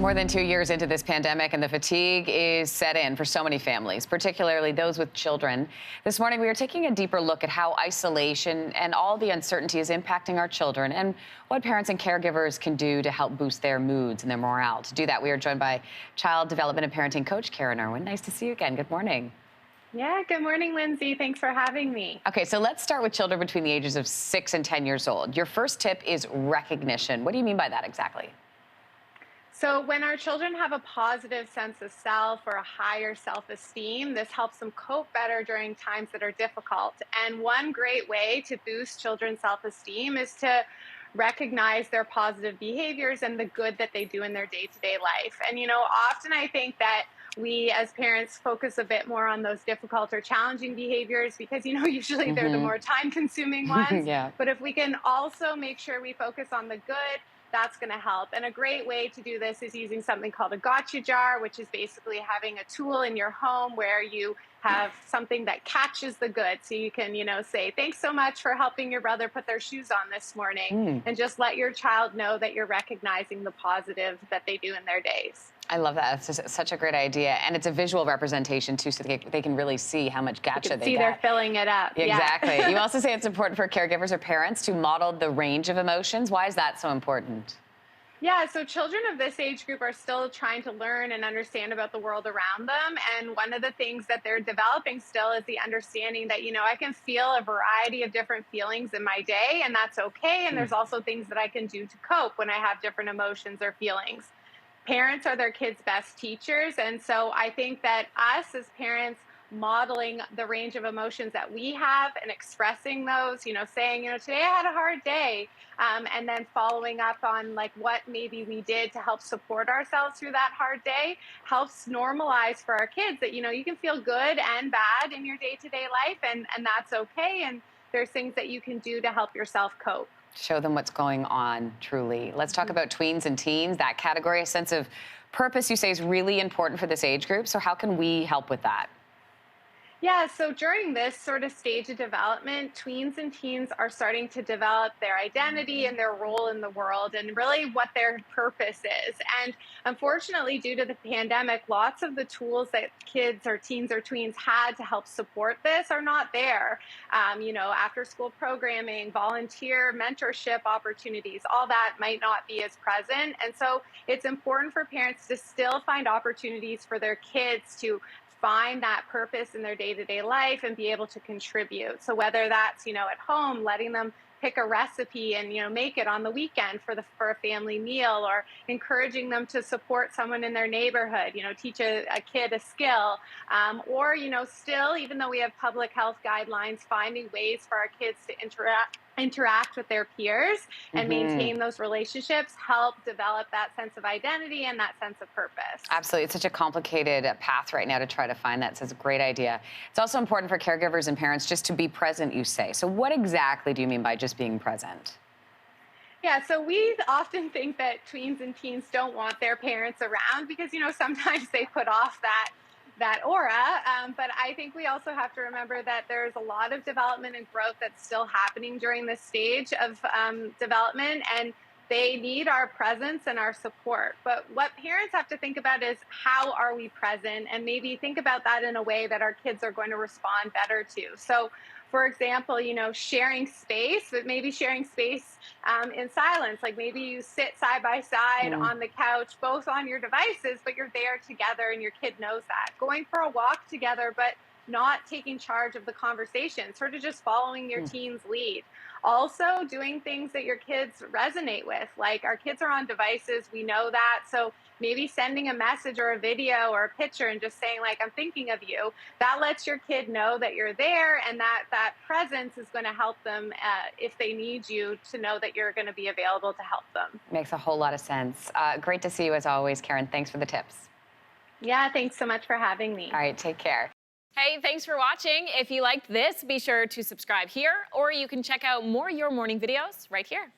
More than 2 years into this pandemic, and the fatigue is set in for so many families, particularly those with children. This morning, we are taking a deeper look at how isolation and all the uncertainty is impacting our children and what parents and caregivers can do to help boost their moods and their morale. To do that, we are joined by child development and parenting coach Caron Irwin. Nice to see you again. Good morning. Yeah, good morning, Lindsey. Thanks for having me. Okay, so let's start with children between the ages of 6 and 10 years old. Your first tip is recognition. What do you mean by that exactly? So when our children have a positive sense of self or a higher self-esteem, this helps them cope better during times that are difficult. And one great way to boost children's self-esteem is to recognize their positive behaviors and the good that they do in their day-to-day life. And, often I think that we as parents focus a bit more on those difficult or challenging behaviors because, usually they're the more time consuming ones. Yeah. But if we can also make sure we focus on the good, that's going to help. And a great way to do this is using something called a gotcha jar, which is basically having a tool in your home where you have something that catches the good. So you can, say, thanks so much for helping your brother put their shoes on this morning. And just let your child know that you're recognizing the positive that they do in their days. I love that. It's just such a great idea. And it's a visual representation, too, so they can really see how much gotcha they get. They're filling it up. Exactly. Yeah. You also say it's important for caregivers or parents to model the range of emotions. Why is that so important? Yeah, so children of this age group are still trying to learn and understand about the world around them. And one of the things that they're developing still is the understanding that, I can feel a variety of different feelings in my day, and that's okay. And there's also things that I can do to cope when I have different emotions or feelings. Parents are their kids' best teachers. And so I think that us as parents modeling the range of emotions that we have and expressing those, saying, today I had a hard day. And then following up on like what maybe we did to help support ourselves through that hard day helps normalize for our kids that, you can feel good and bad in your day-to-day life and that's okay. And there's things that you can do to help yourself cope. Show them what's going on, truly. Let's talk about tweens and teens, that category. A sense of purpose, you say, is really important for this age group. So how can we help with that? Yeah, so during this sort of stage of development, tweens and teens are starting to develop their identity and their role in the world and really what their purpose is. And unfortunately, due to the pandemic, lots of the tools that kids or teens or tweens had to help support this are not there. After school programming, volunteer mentorship opportunities, all that might not be as present. And so it's important for parents to still find opportunities for their kids to find that purpose in their day-to-day life and be able to contribute. So whether that's, at home, letting them pick a recipe and, make it on the weekend for a family meal, or encouraging them to support someone in their neighborhood, teach a kid a skill, or, still, even though we have public health guidelines, finding ways for our kids to interact with their peers and maintain those relationships help develop that sense of identity and that sense of purpose. Absolutely. It's such a complicated path right now to try to find that. So it's a great idea. It's also important for caregivers and parents just to be present, you say. So what exactly do you mean by just being present? Yeah, so we often think that tweens and teens don't want their parents around because, sometimes they put off that aura. But I think we also have to remember that there's a lot of development and growth that's still happening during this stage of development, and they need our presence and our support. But what parents have to think about is how are we present, and maybe think about that in a way that our kids are going to respond better to. So for example, sharing space, but maybe sharing space in silence. Like maybe you sit side by side on the couch, both on your devices, but you're there together and your kid knows that. Going for a walk together, but not taking charge of the conversation, sort of just following your teen's lead. Also doing things that your kids resonate with, like our kids are on devices, we know that. So maybe sending a message or a video or a picture and just saying like, I'm thinking of you, that lets your kid know that you're there and that presence is going to help them if they need you to know that you're going to be available to help them. Makes a whole lot of sense. Great to see you as always, Caron. Thanks for the tips. Yeah, thanks so much for having me. All right, take care. Hey, thanks for watching. If you liked this, be sure to subscribe here, or you can check out more Your Morning videos right here.